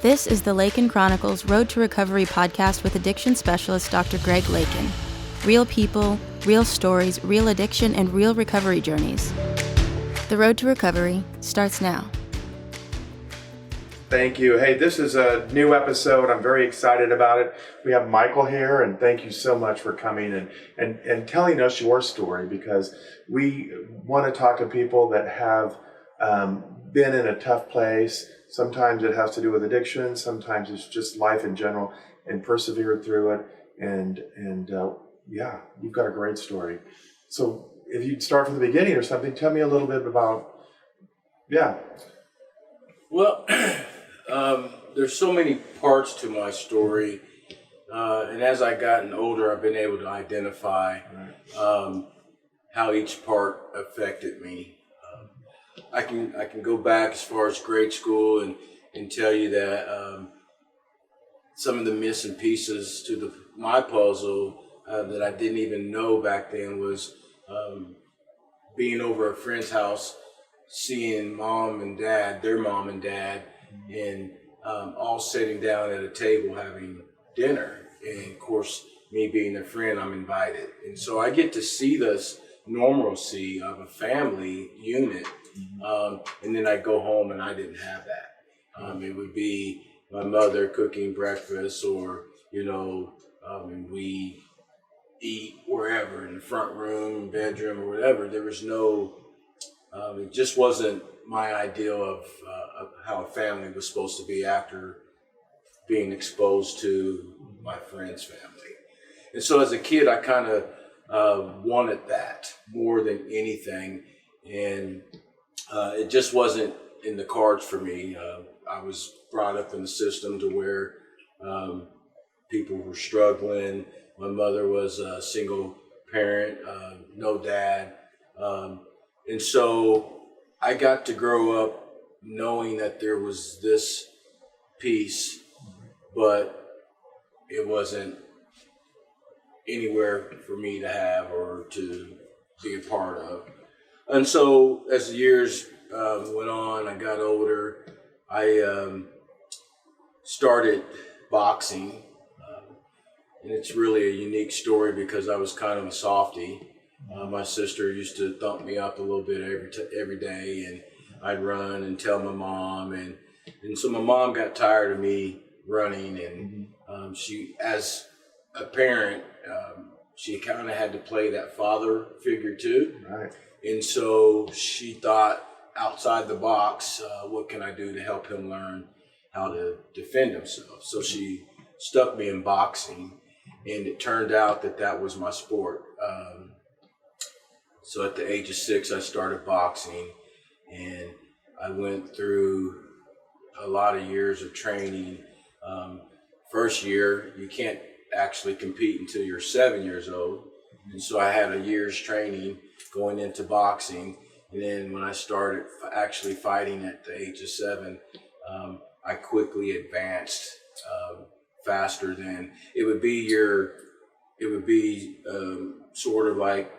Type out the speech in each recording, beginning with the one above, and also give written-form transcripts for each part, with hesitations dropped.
This is the Lakin Chronicles Road to Recovery podcast with addiction specialist Dr. Greg Lakin. Real people, real stories, real addiction, and real recovery journeys. The road to recovery starts now. Thank you. Hey, this is a new episode. I'm very excited about it. We have Michael here, and thank you so much for coming and telling us your story, because we want to talk to people that have been in a tough place. Sometimes it has to do with addiction. Sometimes it's just life in general, and persevered through it. And yeah, you've got a great story. So if you'd start from the beginning or something, tell me a little bit about, Well, there's so many parts to my story. And as I've gotten older, I've been able to identify how each part affected me. I can go back as far as grade school and tell you that some of the missing pieces to my puzzle that I didn't even know back then was being over a friend's house, seeing mom and dad, and all sitting down at a table having dinner. And of course, me being a friend, I'm invited. And so I get to see this normalcy of a family unit. And then I go home and I didn't have that. It would be my mother cooking breakfast, or, and we eat wherever, in the front room, bedroom, or whatever. There was no, it just wasn't my ideal of how a family was supposed to be after being exposed to my friend's family. And so as a kid, I kind of wanted that more than anything. And it just wasn't in the cards for me. I was brought up in the system to where people were struggling. My mother was a single parent, no dad. And so I got to grow up knowing that there was this piece, but it wasn't anywhere for me to have or to be a part of. And so as the years went on, I got older, I started boxing. And it's really a unique story because I was kind of a softie. My sister used to thump me up a little bit every day, and I'd run and tell my mom. And so my mom got tired of me running, and she, as a parent, she kind of had to play that father figure too. right. And so she thought outside the box, what can I do to help him learn how to defend himself? So she stuck me in boxing, and it turned out that was my sport. So at the age of 6, I started boxing, and I went through a lot of years of training. First year, you can't actually compete until you're 7 years old. And so I had a year's training going into boxing. And then when I started actually fighting at the age of 7, I quickly advanced faster than it would be sort of like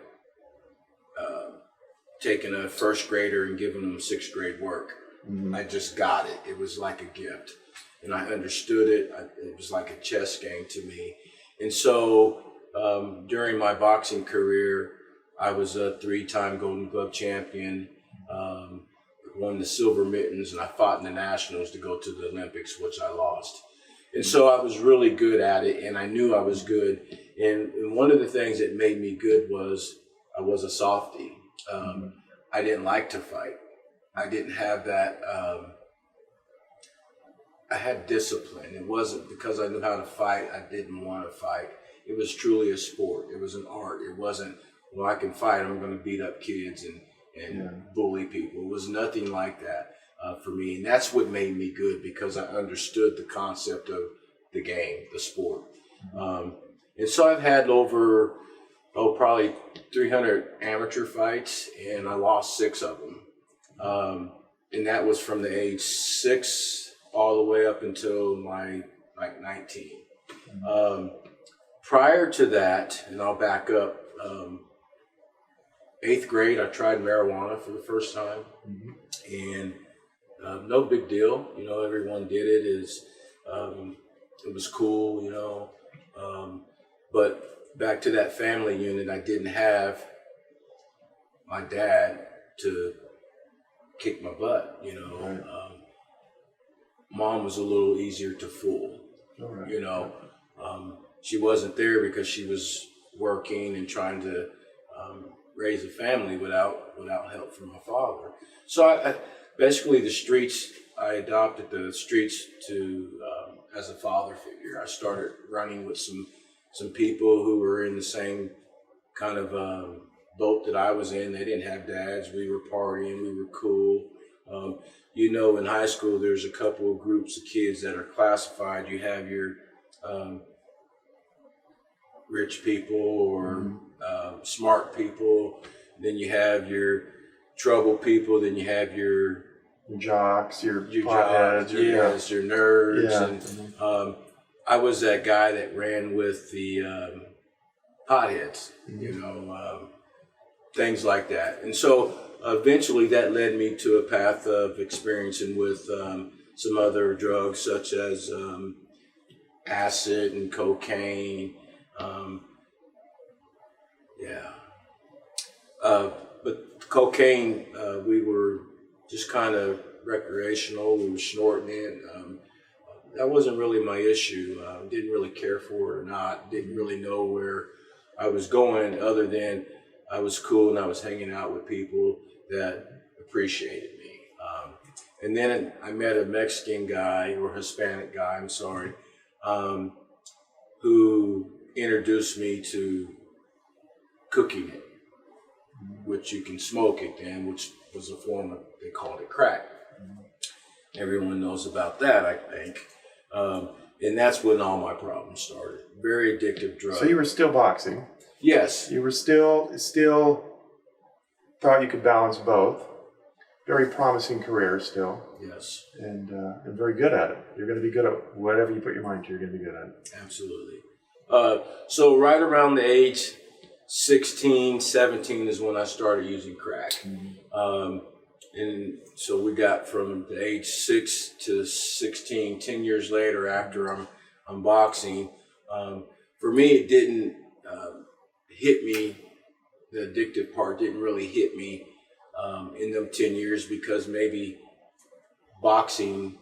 taking a first grader and giving them 6th grade work. I just got it. It was like a gift. And I understood it. It was like a chess game to me. And so during my boxing career, I was a 3-time Golden Glove champion, won the silver mittens, and I fought in the nationals to go to the Olympics, which I lost. And so I was really good at it, and I knew I was good. And one of the things that made me good was I was a softie. I didn't like to fight. I didn't have that. I had discipline. It wasn't because I knew how to fight, I didn't want to fight. It was truly a sport. It was an art. It wasn't, well, I can fight, I'm going to beat up kids and bully people. It was nothing like that for me. And that's what made me good, because I understood the concept of the game, the sport. And so I've had over, probably 300 amateur fights, and I lost 6 of them. And that was from the age 6 all the way up until my 19. Prior to that, and I'll back up, 8th grade, I tried marijuana for the first time. And No big deal. Everyone did it. It was cool, but back to that family unit, I didn't have my dad to kick my butt, Right. Mom was a little easier to fool, All right. She wasn't there because she was working and trying to raise a family without help from my father. So I basically I adopted the streets to as a father figure. I started running with some people who were in the same kind of boat that I was in. They didn't have dads. We were partying. We were cool. In high school, there's a couple of groups of kids that are classified. You have your rich people or smart people. Then you have your trouble people. Then you have your Jocks, your jocks, potheads, your nerds. Yeah. And I was that guy that ran with the potheads, things like that. And so eventually that led me to a path of experiencing with some other drugs such as acid and cocaine. But cocaine, we were just kind of recreational. We were snorting it. That wasn't really my issue. Didn't really care for it or not. Didn't really know where I was going other than I was cool and I was hanging out with people that appreciated me. And then I met a Mexican guy or Hispanic guy, I'm sorry, who introduced me to cooking it, which you can smoke it then, which was a form of, they called it crack. Everyone knows about that, I think. And that's when all my problems started. Very addictive drug. So you were still boxing. Yes. You were still thought you could balance both. Very promising career still. Yes. And very good at it. You're going to be good at whatever you put your mind to. You're going to be good at it. Absolutely. So right around the age 16, 17 is when I started using crack. And so we got from the age 6 to 16, 10 years later after I'm boxing. For me, it didn't hit me. The addictive part didn't really hit me in them 10 years because maybe boxing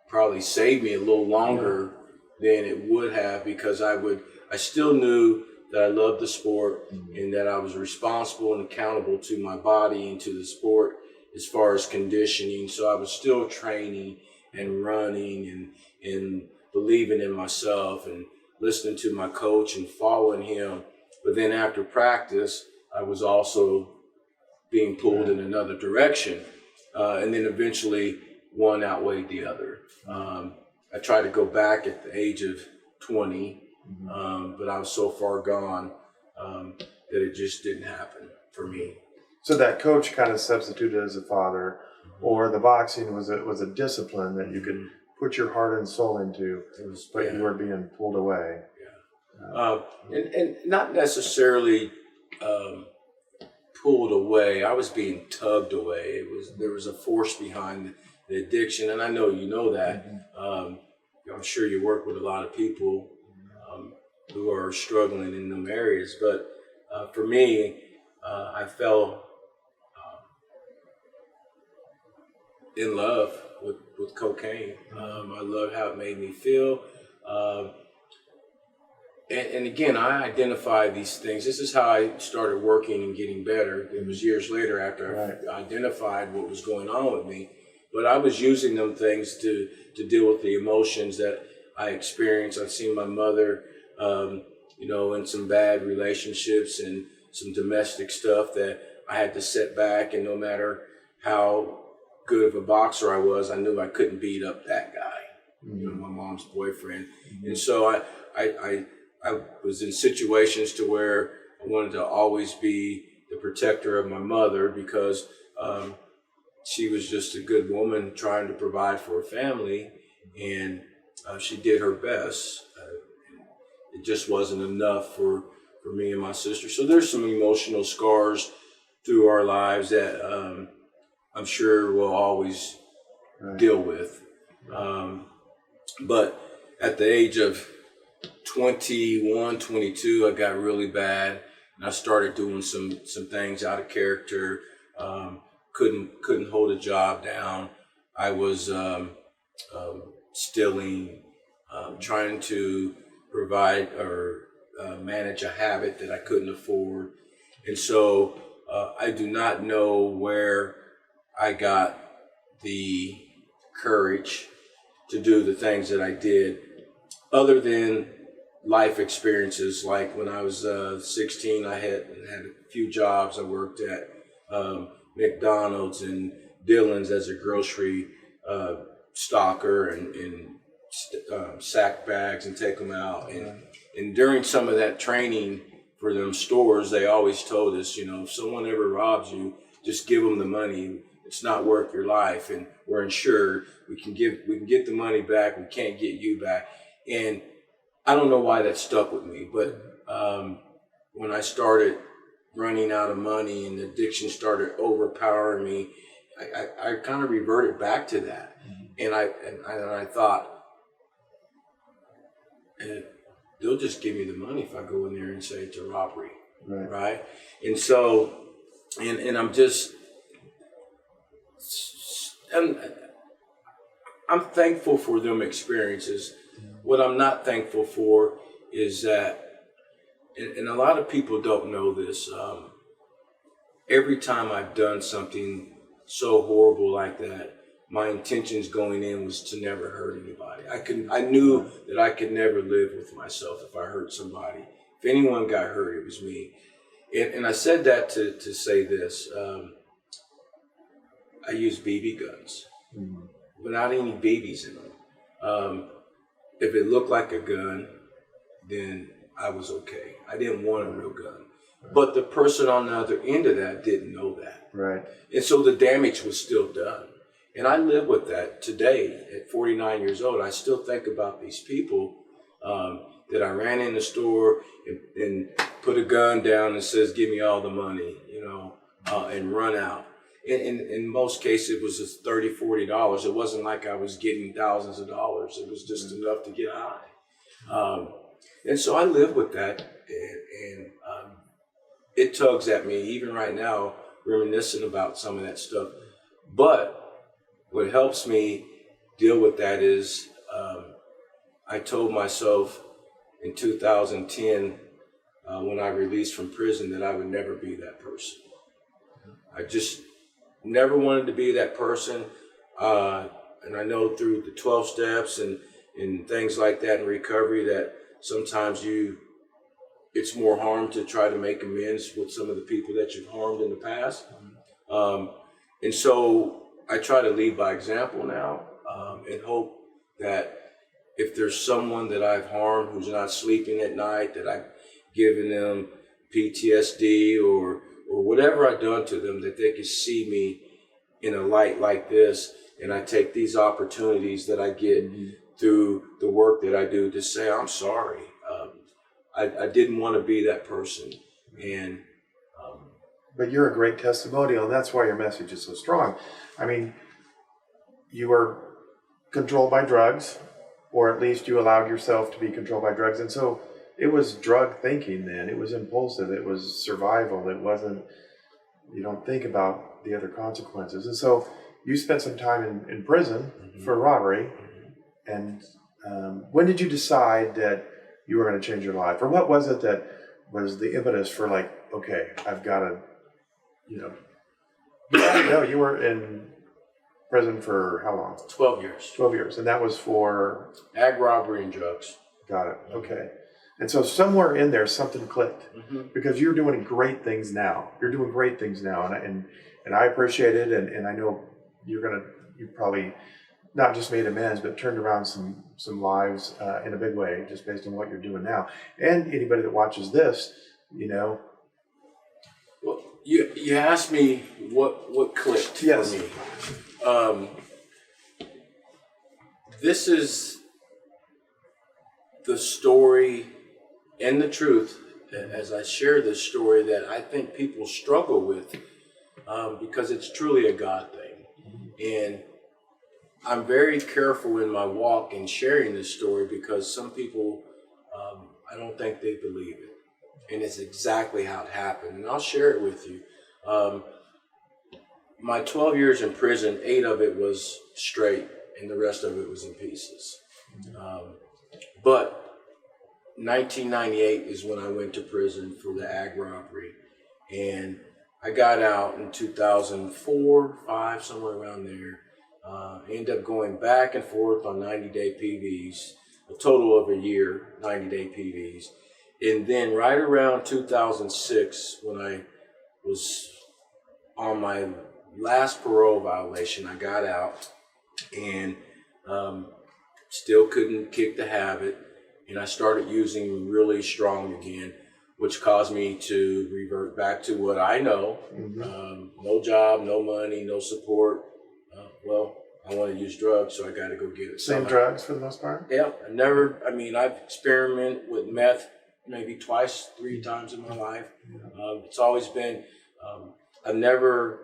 probably saved me a little longer than it would have because I still knew that I loved the sport and that I was responsible and accountable to my body and to the sport as far as conditioning. So I was still training and running and believing in myself and listening to my coach and following him. But then after practice, I was also being pulled in another direction. And then eventually one outweighed the other. I tried to go back at the age of 20, but I was so far gone that it just didn't happen for me. So that coach kind of substituted as a father, or the boxing was a discipline that you could put your heart and soul into, but you were being pulled away. And not necessarily pulled away. I was being tugged away. There was a force behind the addiction, and I know you know that. I'm sure you work with a lot of people who are struggling in them areas, but for me, I fell in love with cocaine. I loved how it made me feel. And again, I identified these things. This is how I started working and getting better. It was years later after I identified what was going on with me. But I was using them things to deal with the emotions that I experienced. I've seen my mother, in some bad relationships and some domestic stuff that I had to set back. And no matter how good of a boxer I was, I knew I couldn't beat up that guy, my mom's boyfriend. And so I was in situations to where I wanted to always be the protector of my mother because she was just a good woman trying to provide for her family, and she did her best. It just wasn't enough for me and my sister. So there's some emotional scars through our lives that I'm sure will always deal with. But at the age of 21, 22, I got really bad, and I started doing some things out of character. Couldn't hold a job down. I was stealing, trying to provide or manage a habit that I couldn't afford. And so I do not know where I got the courage to do the things that I did, other than life experiences. Like when I was 16, I had a few jobs. I worked at McDonald's and Dillon's as a grocery stocker and sack bags and take them out. And during some of that training for them stores, they always told us, if someone ever robs you, just give them the money. It's not worth your life, and we're insured. We can get the money back. We can't get you back. And I don't know why that stuck with me, but when I started running out of money and addiction started overpowering me, I kind of reverted back to that. And I thought, they'll just give me the money if I go in there and say it's a robbery, right? And so, and I'm thankful for them experiences. What I'm not thankful for is that, and a lot of people don't know this, every time I've done something so horrible like that, my intentions going in was to never hurt anybody. I knew that I could never live with myself if I hurt somebody. If anyone got hurt, it was me. And I said that to say this. I use BB guns without any BBs in them. If it looked like a gun, then I was okay. I didn't want a real gun. But the person on the other end of that didn't know that. Right. And so the damage was still done. And I live with that today at 49 years old. I still think about these people that I ran in the store and put a gun down and says, give me all the money, and run out. In most cases, it was just $30, $40. It wasn't like I was getting thousands of dollars. It was just enough to get high. And so I live with that, and it tugs at me, even right now, reminiscing about some of that stuff. But what helps me deal with that is I told myself in 2010, when I released from prison, that I would never be that person. I just never wanted to be that person. And I know through the 12 steps and things like that in recovery that sometimes it's more harm to try to make amends with some of the people that you've harmed in the past. And so I try to lead by example now, and hope that if there's someone that I've harmed who's not sleeping at night, that I've given them PTSD or whatever I've done to them, that they can see me in a light like this. And I take these opportunities that I get through the work that I do to say, I'm sorry. I didn't want to be that person. And but you're a great testimonial, and that's why your message is so strong. I mean, you were controlled by drugs, or at least you allowed yourself to be controlled by drugs. And so it was drug thinking then. It was impulsive. It was survival. It wasn't, you don't think about the other consequences. And so you spent some time in prison for robbery. And when did you decide that you were going to change your life? Or what was it that was the impetus for like, okay, I've got to, no, you were in prison for how long? 12 years. 12 years. And that was for? Ag robbery and drugs. Got it. Okay. And so somewhere in there, something clicked because you're doing great things now. You're doing great things now. And I appreciate it. And I know you probably not just made amends, but turned around some lives in a big way, just based on what you're doing now. And anybody that watches this, Well, you asked me what clicked for me. This is the story and the truth, as I share this story, that I think people struggle with because it's truly a God thing. And I'm very careful in my walk in sharing this story because some people, I don't think they believe it. And it's exactly how it happened. And I'll share it with you. My 12 years in prison, 8 of it was straight and the rest of it was in pieces. But 1998 is when I went to prison for the ag robbery. And I got out in 2004, 5, somewhere around there. Ended up going back and forth on 90-day PVs, a total of a year, 90-day PVs. And then right around 2006, when I was on my last parole violation, I got out and still couldn't kick the habit. And I started using really strong again, which caused me to revert back to what I know. No job, no money, no support. I want to use drugs, so I got to go get it. Same drugs for the most part? Yeah, I've experimented with meth maybe twice, 3 times in my life. It's always been, I've never,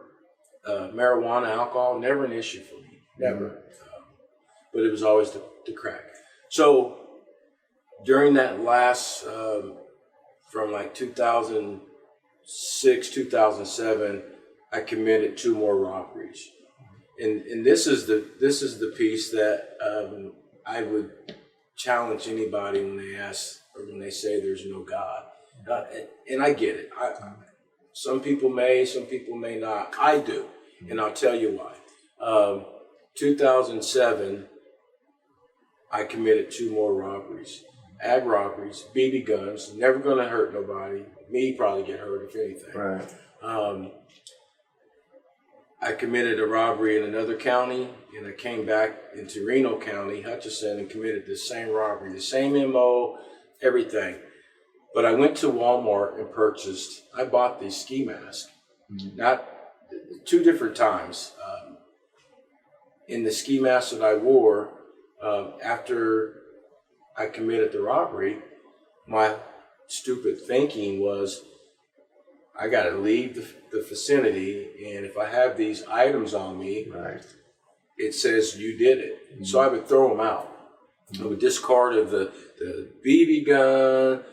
marijuana, alcohol, never an issue for me, never. But it was always the crack. So during that last, from like 2006, 2007, I committed 2 more robberies. And this is the piece that I would challenge anybody when they ask or when they say there's no God. And I get it. Some people may, some people may not. I do, and I'll tell you why. 2007, I committed 2 more robberies. Ag robberies, BB guns, never going to hurt nobody. Me probably get hurt if anything. Right. I committed a robbery in another county, and I came back into Reno County, Hutchinson, and committed the same robbery, the same MO, everything. But I went to Walmart and I bought these ski masks, not 2 different times. In the ski mask that I wore, after I committed the robbery, my stupid thinking was, I got to leave the vicinity, and if I have these items on me, it says you did it. So I would throw them out. I would discard of the BB gun,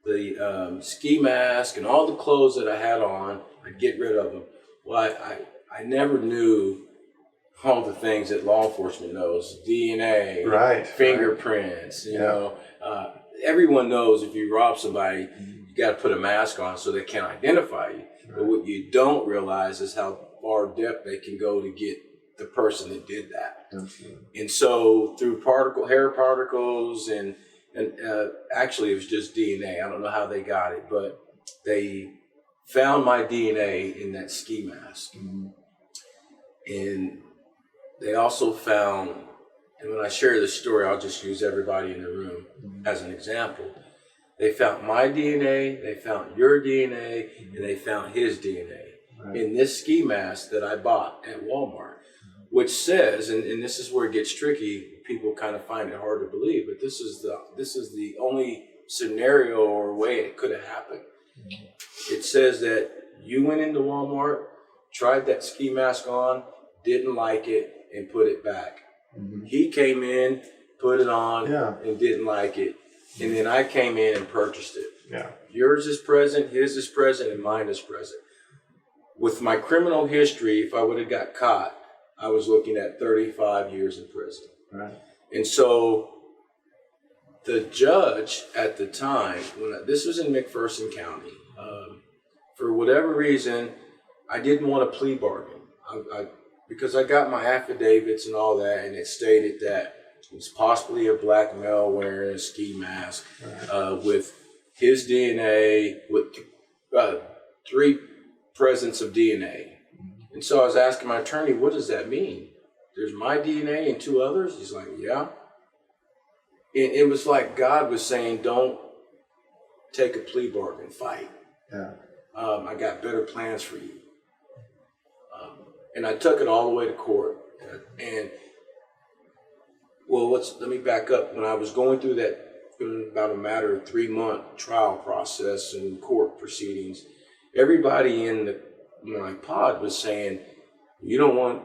the ski mask, and all the clothes that I had on. I'd get rid of them. Well, I never knew all the things that law enforcement knows: DNA, fingerprints. You know, everyone knows if you rob somebody, you got to put a mask on so they can't identify you. But what you don't realize is how far depth they can go to get the person that did that. And so through hair particles and actually it was just DNA. I don't know how they got it, but they found my DNA in that ski mask. And they also found, and when I share this story, I'll just use everybody in the room as an example. They found my DNA, they found your DNA, and they found his DNA in this ski mask that I bought at Walmart, which says, and this is where it gets tricky, people kind of find it hard to believe, but this is the only scenario or way it could have happened. It says that you went into Walmart, tried that ski mask on, didn't like it, and put it back. He came in, put it on, and didn't like it. And then I came in and purchased it. Yours is present, his is present, and mine is present. With my criminal history, if I would have got caught, I was looking at 35 years in prison. And so the judge at the time, this was in McPherson County, for whatever reason, I didn't want a plea bargain. Because I got my affidavits and all that, and it stated that it was possibly a black male wearing a ski mask with his DNA, with 3 presents of DNA. And so I was asking my attorney, what does that mean? There's my DNA and 2 others? He's like, yeah. And it was like God was saying, don't take a plea bargain, fight. I got better plans for you. And I took it all the way to court. And let me back up. When I was going through that, about a matter of 3-month trial process and court proceedings, everybody in my pod was saying, you don't want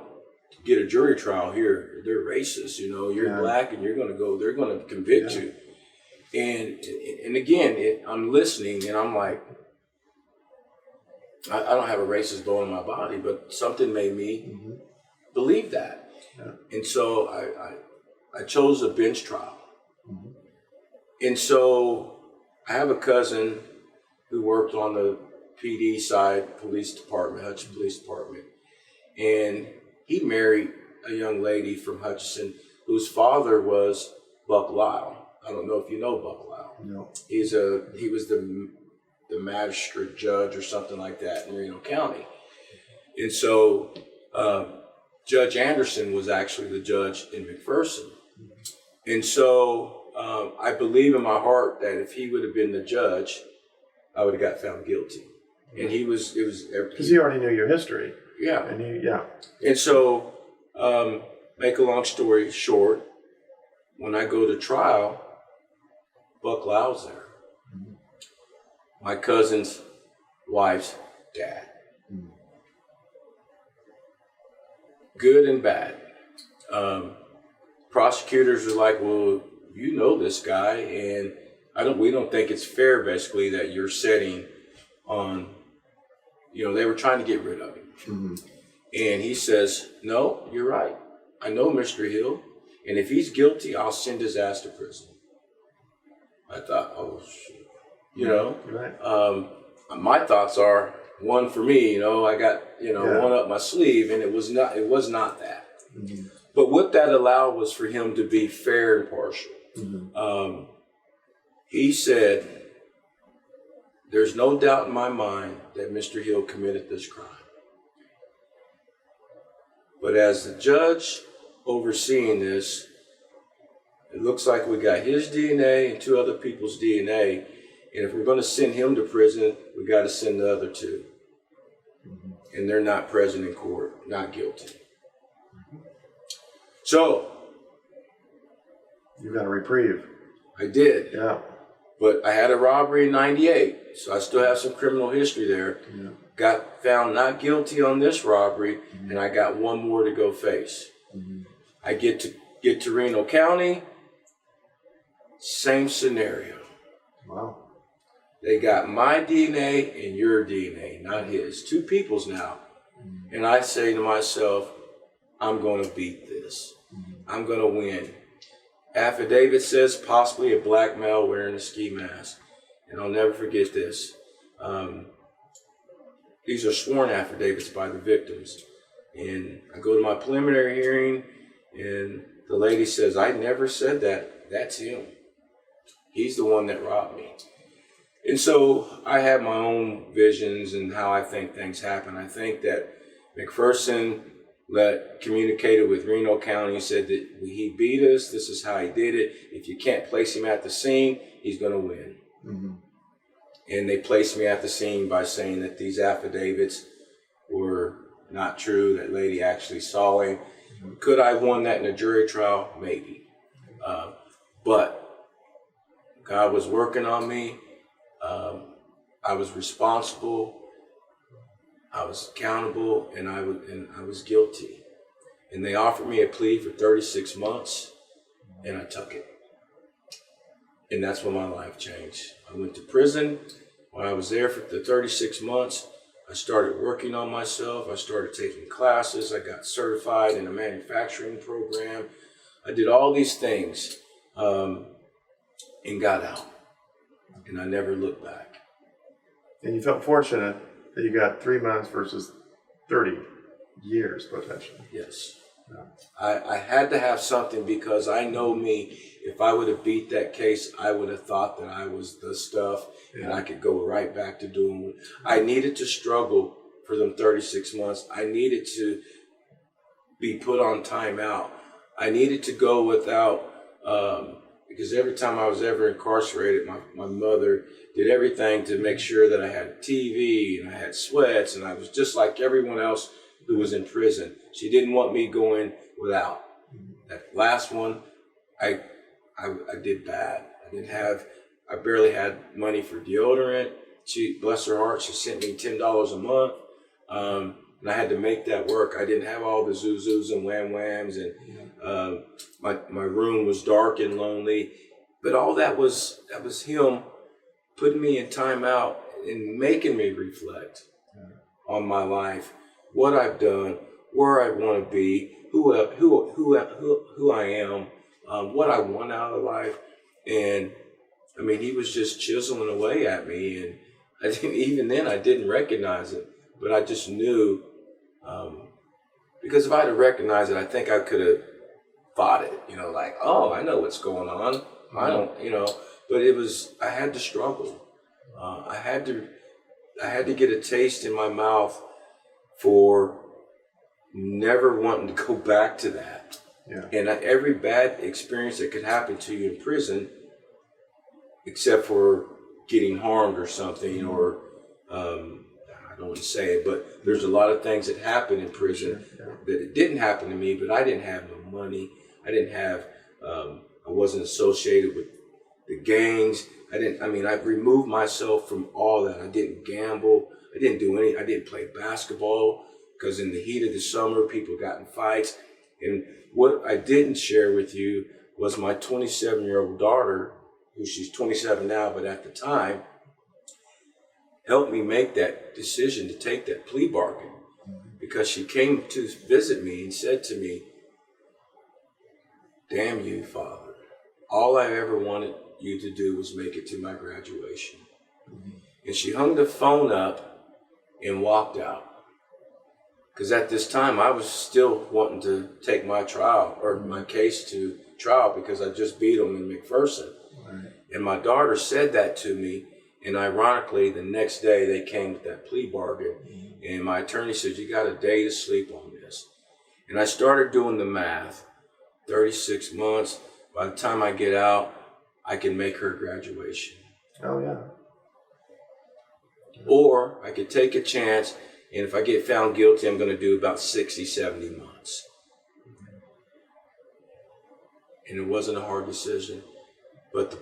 get a jury trial here. They're racist, you're black and they're going to convict you. And again, I'm listening and I'm like, I don't have a racist bone in my body, but something made me believe that. Yeah. And so I chose a bench trial. Mm-hmm. And so I have a cousin who worked on the PD side, police department, Hutchinson Police Department. And he married a young lady from Hutchinson whose father was Buck Lyle. I don't know if you know Buck Lyle. No. He was the magistrate judge or something like that in Reno County. And so Judge Anderson was actually the judge in McPherson. And so I believe in my heart that if he would have been the judge, I would have got found guilty. And because he already knew your history. Yeah. And And so, make a long story short, when I go to trial, Buck Lyle's there. Mm-hmm. My cousin's wife's dad. Mm-hmm. Good and bad. Prosecutors are like, well, you know this guy, and we don't think it's fair, basically, that you're setting on, they were trying to get rid of him. Mm-hmm. And he says, no, you're right. I know Mr. Hill, and if he's guilty, I'll send his ass to prison. I thought, oh, shit. Right. My thoughts are, one for me, I got, one up my sleeve, and it was not that. Mm-hmm. But what that allowed was for him to be fair and partial. Mm-hmm. He said, there's no doubt in my mind that Mr. Hill committed this crime. But as the judge overseeing this, it looks like we got his DNA and 2 other people's DNA. And if we're going to send him to prison, we got to send the other 2. Mm-hmm. And they're not present in court, not guilty. Mm-hmm. So. You got a reprieve. I did. Yeah. But I had a robbery in 98, so I still have some criminal history there. Yeah. Got found not guilty on this robbery, mm-hmm. and I got 1 more to go face. Mm-hmm. I get to Reno County, same scenario. Wow. They got my DNA and your DNA, not his. 2 people's now. Mm-hmm. And I say to myself, I'm going to beat this. Mm-hmm. I'm going to win. Affidavit says possibly a black male wearing a ski mask. And I'll never forget this. These are sworn affidavits by the victims. And I go to my preliminary hearing, and the lady says, I never said that. That's him. He's the one that robbed me. And so I have my own visions and how I think things happen. I think that McPherson communicated with Reno County, said that he beat us. This is how he did it. If you can't place him at the scene, he's going to win. Mm-hmm. And they placed me at the scene by saying that these affidavits were not true. That lady actually saw him. Mm-hmm. Could I have won that in a jury trial? Maybe. But God was working on me. I was responsible. I was accountable, and I was guilty. And they offered me a plea for 36 months, and I took it. And that's when my life changed. I went to prison. When I was there for the 36 months, I started working on myself. I started taking classes. I got certified in a manufacturing program. I did all these things and got out. And I never looked back. And you felt fortunate that you got 3 months versus 30 years potentially. Yes. Yeah. I had to have something, because I know me. If I would have beat that case, I would have thought that I was the stuff, and I could go right back to doing what I needed to struggle for them 36 months. I needed to be put on timeout. I needed to go without, because every time I was ever incarcerated, my mother did everything to make sure that I had TV and I had sweats, and I was just like everyone else who was in prison. She didn't want me going without. That last one, I did bad. I barely had money for deodorant. She, bless her heart, she sent me $10 a month. And I had to make that work. I didn't have all the zoos and whams, and my room was dark and lonely. But all that was him putting me in timeout and making me reflect on my life, what I've done, where I want to be, who I am, what I want out of life. And I mean, he was just chiseling away at me, and I didn't, even then I didn't recognize it, but I just knew, because if I had recognized it, I think I could have fought it, like, oh, I know what's going on. I don't, but I had to struggle. I had to get a taste in my mouth for never wanting to go back to that. Yeah. And every bad experience that could happen to you in prison, except for getting harmed or something, or I don't want to say it, but there's a lot of things that happen in prison that it didn't happen to me, but I didn't have no money. I didn't have, I wasn't associated with the gangs. I removed myself from all that. I didn't gamble. I didn't play basketball, because in the heat of the summer, people got in fights. And what I didn't share with you was my 27-year-old daughter, who she's 27 now, but at the time, helped me make that decision to take that plea bargain, because she came to visit me and said to me, "Damn you, Father. All I ever wanted you to do was make it to my graduation." And she hung the phone up and walked out. Because at this time, I was still wanting to take my trial, or my case to trial, because I just beat them in McPherson. Right. And my daughter said that to me, and ironically, the next day they came with that plea bargain, and my attorney said, "You got a day to sleep on this." And I started doing the math, 36 months. By the time I get out, I can make her graduation. Oh, yeah. Or I could take a chance, and if I get found guilty, I'm going to do about 60, 70 months. And it wasn't a hard decision, but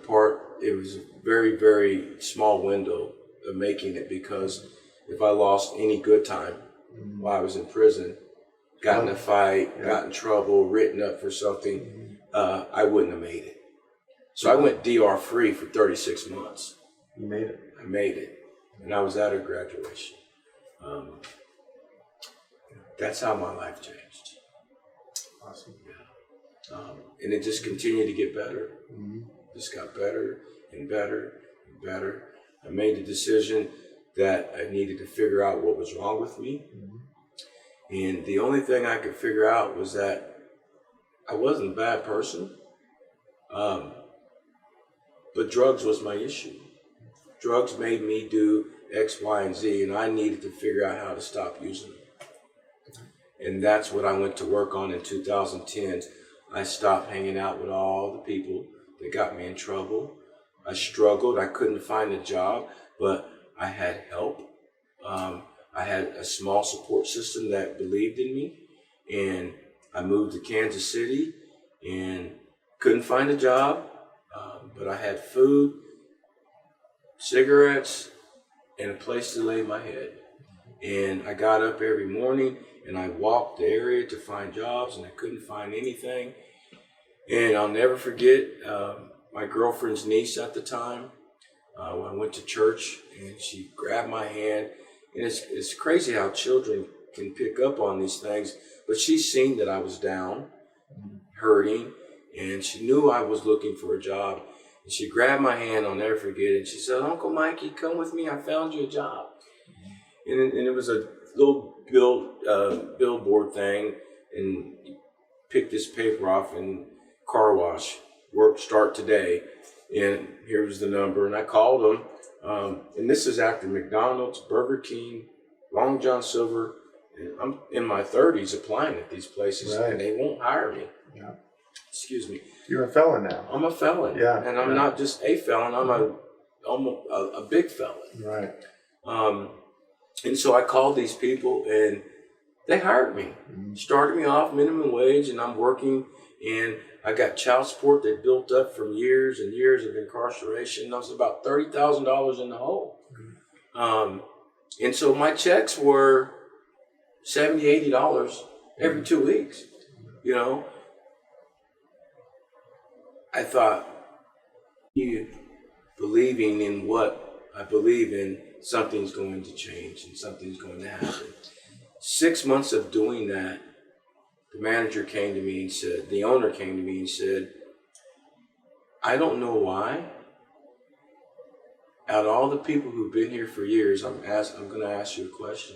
it was a very, very small window of making it, because if I lost any good time while I was in prison, got in a fight, got in trouble, written up for something, I wouldn't have made it. So I went DR free for 36 months. You made it. I made it. And I was at her graduation. That's how my life changed. Awesome. Yeah. And it just continued to get better. Just got better and better and better. I made the decision that I needed to figure out what was wrong with me. And the only thing I could figure out was that I wasn't a bad person. But drugs was my issue. Drugs made me do X, Y, and Z, and I needed to figure out how to stop using them. And that's what I went to work on in 2010. I stopped hanging out with all the people that got me in trouble. I struggled. I couldn't find a job, but I had help. I had a small support system that believed in me. And I moved to Kansas City and couldn't find a job, but I had food, cigarettes, and a place to lay my head. And I got up every morning and I walked the area to find jobs, and I couldn't find anything. And I'll never forget my girlfriend's niece at the time. When I went to church, and she grabbed my hand. And it's crazy how children can pick up on these things, but she seen that I was down, hurting, and she knew I was looking for a job. And she grabbed my hand, I'll never forget it. She said, "Uncle Mikey, come with me. I found you a job." And it was a little billboard thing, and picked this paper off in car wash. Work start today. And here was the number, and I called them. And this is after McDonald's, Burger King, Long John Silver. And I'm in my 30s applying at these places, and they won't hire me. Yeah. Excuse me. You're a felon now. I'm a felon. Yeah. And I'm not just a felon, I'm a big felon. Right. And so I called these people, and they hired me. Started me off minimum wage, and I'm working, and I got child support that built up from years and years of incarceration. I was about $30,000 in the hole. And so my checks were $70, $80 every 2 weeks. You know, I thought, you believing in what I believe in, something's going to change and something's going to happen. 6 months of doing that, the manager came to me and said, the owner came to me and said, I don't know why. Out of all the people who've been here for years, I'm going to ask you a question.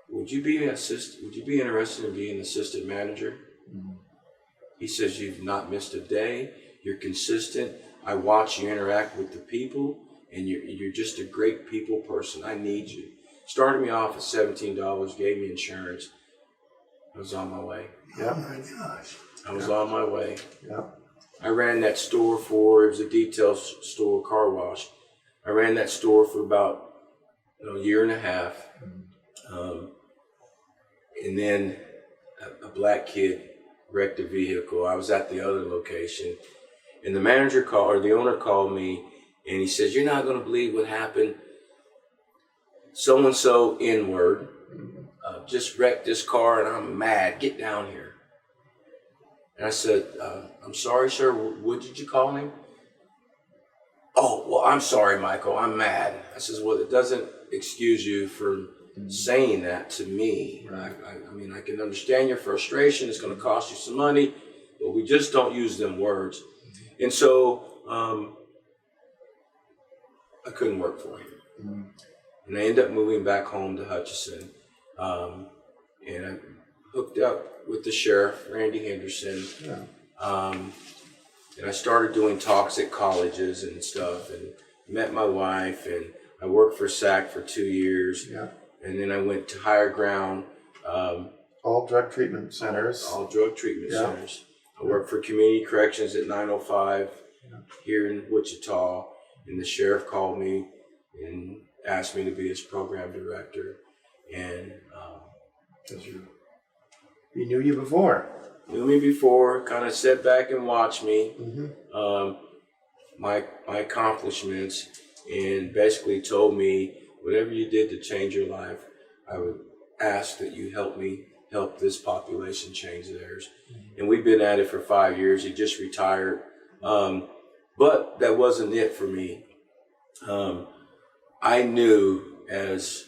Would you be interested in being an assistant manager? Mm-hmm. He says, you've not missed a day. You're consistent. I watch you interact with the people, and you're just a great people person. I need you. Started me off at $17, gave me insurance. I was on my way. Yeah. Oh my gosh. I was on my way. Yeah. I ran that store it was a detail store, car wash. I ran that store for about a year and a half. And then a black kid wrecked a vehicle. I was at the other location. And the owner called me, and he says, you're not going to believe what happened. So-and-so N-word just wrecked this car, and I'm mad. Get down here. And I said, I'm sorry, sir. What did you call him? Oh, well, I'm sorry, Michael. I'm mad. I says, well, it doesn't excuse you for saying that to me. Right. I mean, I can understand your frustration. It's going to cost you some money, but we just don't use them words. And so I couldn't work for him. Mm-hmm. And I ended up moving back home to Hutchinson. And I hooked up with the sheriff, Randy Henderson. Yeah. And I started doing talks at colleges and stuff, and met my wife, and I worked for SAC for 2 years. Yeah. And then I went to Higher Ground. All drug treatment centers. All drug treatment centers. I worked for Community Corrections at 905 here in Wichita, and the sheriff called me and asked me to be his program director. And he knew you before. Knew me before, kind of sat back and watched me, my accomplishments, and basically told me, whatever you did to change your life, I would ask that you help this population change theirs. And we've been at it for 5 years. He just retired. But that wasn't it for me. I knew, as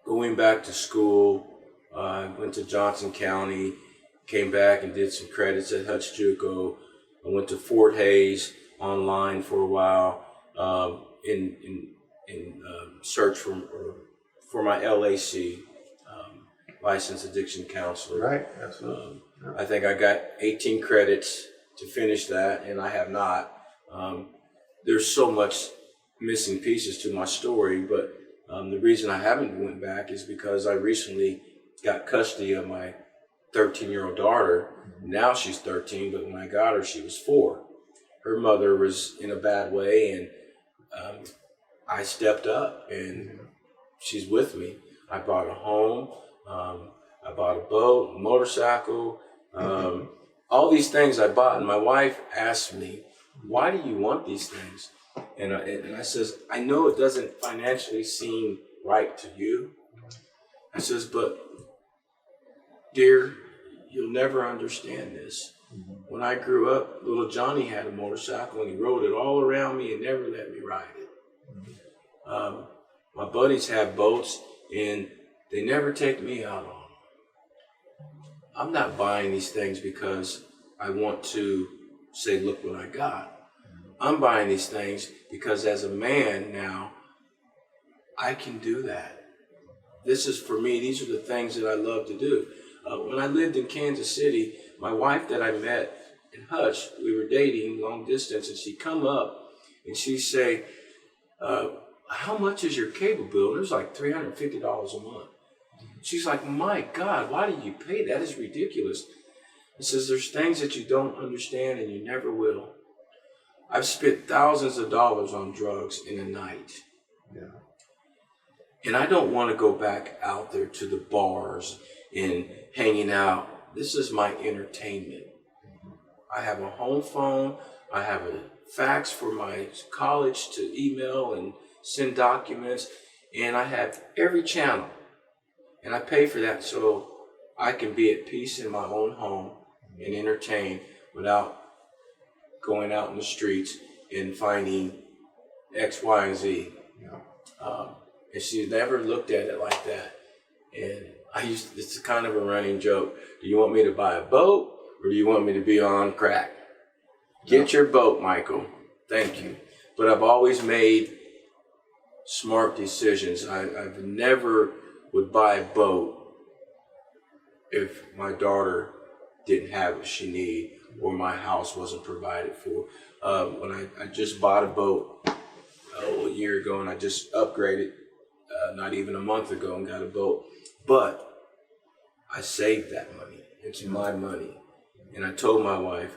going back to school, I went to Johnson County, came back and did some credits at Hutch JUCO. I went to Fort Hays online for a while in search for my LAC, licensed addiction counselor. Right, absolutely. I think I got 18 credits to finish that, and I have not. There's so much missing pieces to my story, but the reason I haven't went back is because I recently got custody of my 13-year-old daughter. Now she's 13, but when I got her, she was 4. Her mother was in a bad way, and I stepped up, and she's with me. I bought a home, I bought a boat, a motorcycle, all these things I bought. And my wife asked me, why do you want these things? And I says, I know it doesn't financially seem right to you. I says, but dear, you'll never understand this. When I grew up, little Johnny had a motorcycle, and he rode it all around me and never let me ride it. My buddies have boats, and they never take me out on them. I'm not buying these things because I want to say, look what I got. I'm buying these things because as a man now, I can do that. This is for me. These are the things that I love to do. When I lived in Kansas City, my wife that I met in Hutch, we were dating long distance, and she'd come up and she'd say, how much is your cable bill? And it was like $350 a month. She's like, my God, why do you pay that? It's ridiculous. I says, there's things that you don't understand and you never will. I've spent thousands of dollars on drugs in a night. Yeah. And I don't want to go back out there to the bars and hanging out. This is my entertainment. I have a home phone. I have a fax for my college to email and send documents. And I have every channel. And I pay for that so I can be at peace in my own home and entertain without going out in the streets and finding X, Y, and Z. And she never looked at it like that. And it's kind of a running joke. Do you want me to buy a boat or do you want me to be on crack? Get your boat, Michael. Thank you. But I've always made smart decisions. I've never would buy a boat if my daughter didn't have what she needed or my house wasn't provided for. When I just bought a boat a year ago, and I just upgraded not even a month ago and got a boat. But I saved that money. It's my money. And I told my wife,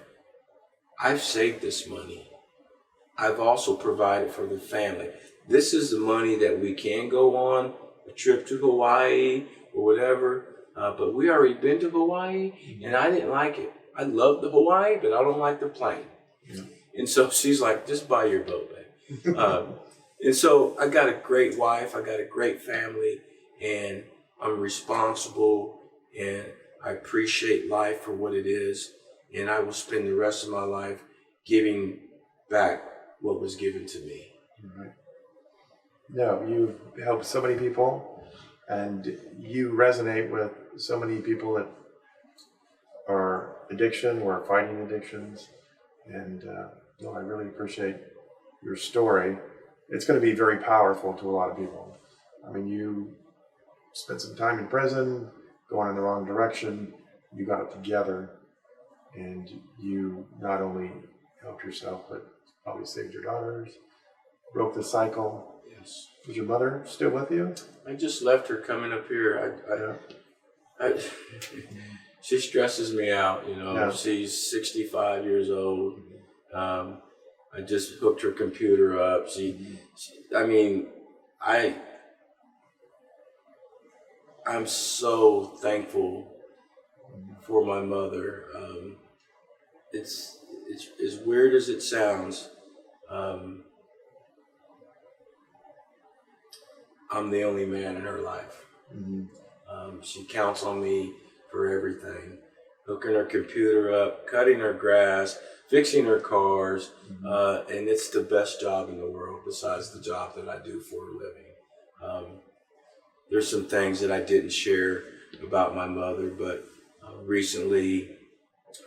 I've saved this money. I've also provided for the family. This is the money that we can go on a trip to Hawaii or whatever. But we already been to Hawaii, and I didn't like it. I love the Hawaii, but I don't like the plane. Yeah. And so she's like, just buy your boat, babe. And so I got a great wife. I got a great family, and I'm responsible, and I appreciate life for what it is. And I will spend the rest of my life giving back what was given to me. Right. No, you've helped so many people, and you resonate with so many people that are addiction or fighting addictions. And I really appreciate your story. It's going to be very powerful to a lot of people. I mean, you spent some time in prison, going in the wrong direction. You got it together, and you not only helped yourself, but probably saved your daughters, broke the cycle. Yes. Is your mother still with you? I just left her coming up here. She stresses me out, Yeah. She's 65 years old. I just hooked her computer up. I'm so thankful for my mother. It's as weird as it sounds. I'm the only man in her life. Mm-hmm. She counts on me for everything. Hooking her computer up, cutting her grass, fixing her cars, and it's the best job in the world besides the job that I do for a living. There's some things that I didn't share about my mother, but recently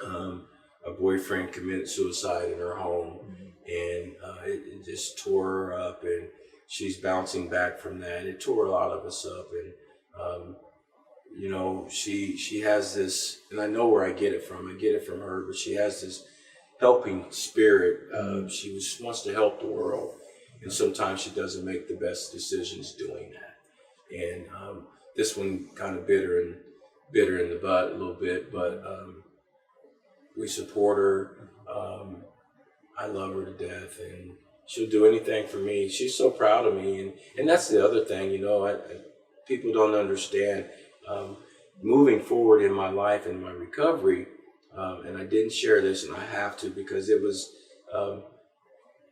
a boyfriend committed suicide in her home, and it just tore her up, and she's bouncing back from that. It tore a lot of us up, and she has this, and I know where I get it from. I get it from her, but she has this helping spirit. She wants to help the world, and sometimes she doesn't make the best decisions doing that. And this one kind of bit her in the butt a little bit, but we support her. I love her to death, and she'll do anything for me. She's so proud of me, and that's the other thing, people don't understand. Moving forward in my life and my recovery, and I didn't share this, and I have to, because it was,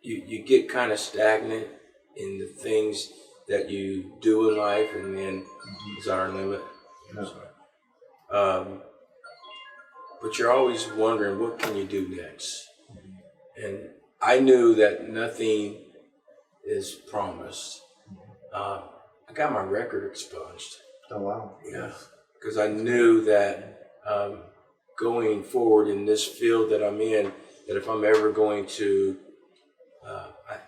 you get kind of stagnant in the things that you do in life, and then is our limit. But you're always wondering, what can you do next? And I knew that nothing is promised. I got my record expunged. Oh, wow. Yeah, because I knew that going forward in this field that I'm in, that if I'm ever going to,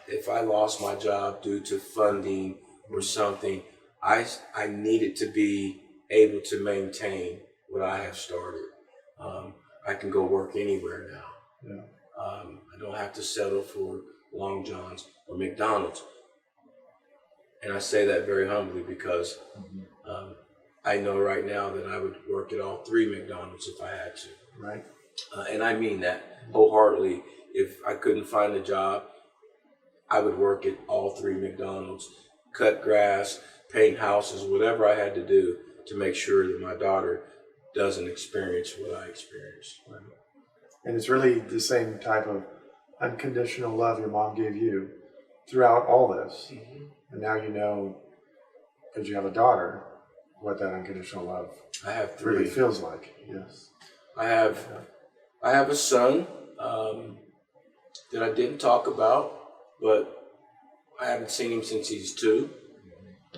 if I lost my job due to funding or something, I needed to be able to maintain what I have started. I can go work anywhere now. Yeah. I don't have to settle for Long John's or McDonald's. And I say that very humbly because I know right now that I would work at all three McDonald's if I had to. Right. And I mean that wholeheartedly. If I couldn't find a job, I would work at all three McDonald's, cut grass, paint houses, whatever I had to do to make sure that my daughter doesn't experience what I experienced. Right. And it's really the same type of unconditional love your mom gave you throughout all this. Mm-hmm. And now you know because you have a daughter, what that unconditional love I have 3. really feels like. Yes. I have a son that I didn't talk about, but I haven't seen him since he's 2,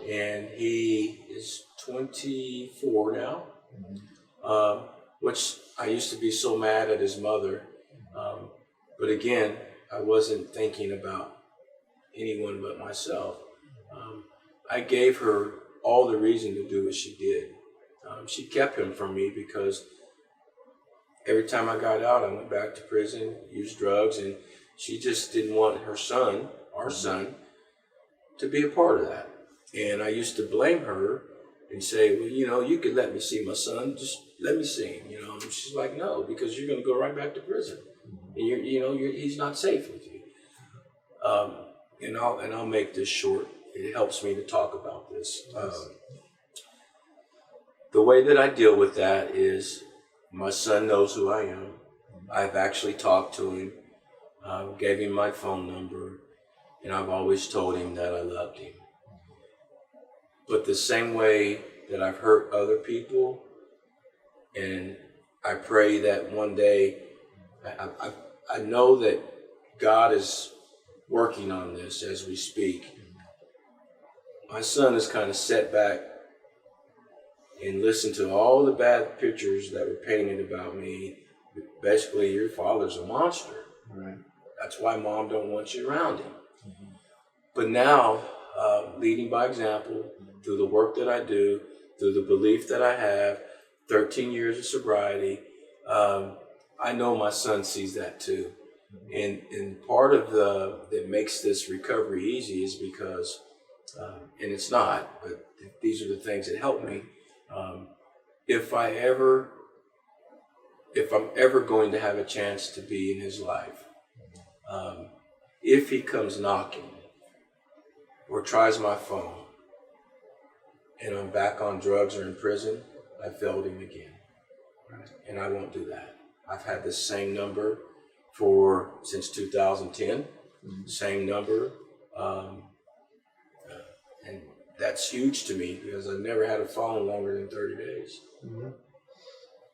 and he is 24 now. Which I used to be so mad at his mother, but again, I wasn't thinking about anyone but myself. I gave her all the reason to do what she did. She kept him from me because every time I got out, I went back to prison, used drugs, and she just didn't want her son, our son, to be a part of that. And I used to blame her and say, well, you could let me see my son, just let me see him, And she's like, no, because you're going to go right back to prison. And he's not safe with you. And I'll make this short. It helps me to talk about this. The way that I deal with that is my son knows who I am. I've actually talked to him, gave him my phone number, and I've always told him that I loved him. But the same way that I've hurt other people, and I pray that one day, I know that God is working on this as we speak. My son is kind of set back and listened to all the bad pictures that were painted about me. Basically, your father's a monster. Right. That's why mom don't want you around him. But now, leading by example, through the work that I do, through the belief that I have, 13 years of sobriety, I know my son sees that too. And part of that makes this recovery easy is because, and it's not, but these are the things that help me. If I'm ever going to have a chance to be in his life, if he comes knocking or tries my phone and I'm back on drugs or in prison, I failed him again. And I won't do that. I've had the same number since 2010, same number. And that's huge to me because I've never had a phone longer than 30 days. Mm-hmm.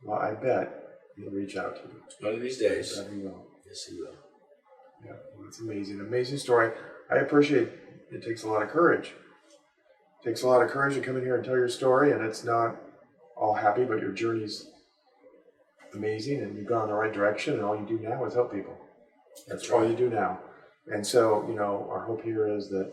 Well, I bet he'll reach out to you. One of these days. That he will. Yes, he will. Yeah, well, it's amazing. Amazing story. I appreciate it. Takes a lot of courage. It takes a lot of courage to come in here and tell your story, and it's not all happy, but your journey's amazing, and you've gone in the right direction, and all you do now is help people. That's all you do now. And so, our hope here is that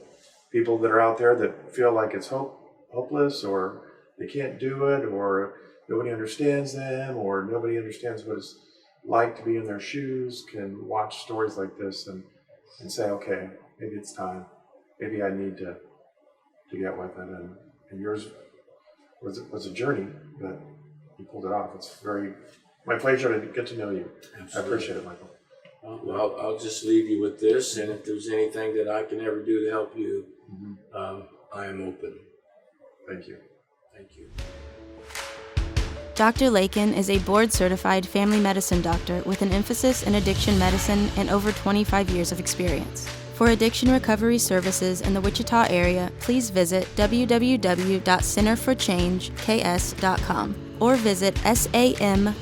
people that are out there that feel like it's hopeless, or they can't do it, or nobody understands them, or nobody understands what it's like to be in their shoes, can watch stories like this and say, okay, maybe it's time. Maybe I need to get with it. And yours was a journey, but you pulled it off. It's my pleasure to get to know you. Absolutely. I appreciate it, Michael. Well, I'll just leave you with this, and if there's anything that I can ever do to help you, I am open. Thank you. Thank you. Dr. Lakin is a board-certified family medicine doctor with an emphasis in addiction medicine and over 25 years of experience. For addiction recovery services in the Wichita area, please visit www.centerforchangeks.com or visit samhsa.gov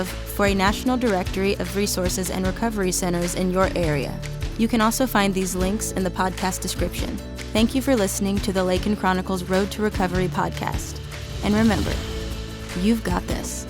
for a national directory of resources and recovery centers in your area. You can also find these links in the podcast description. Thank you for listening to the Lakin Chronicles Road to Recovery podcast. And remember, you've got this.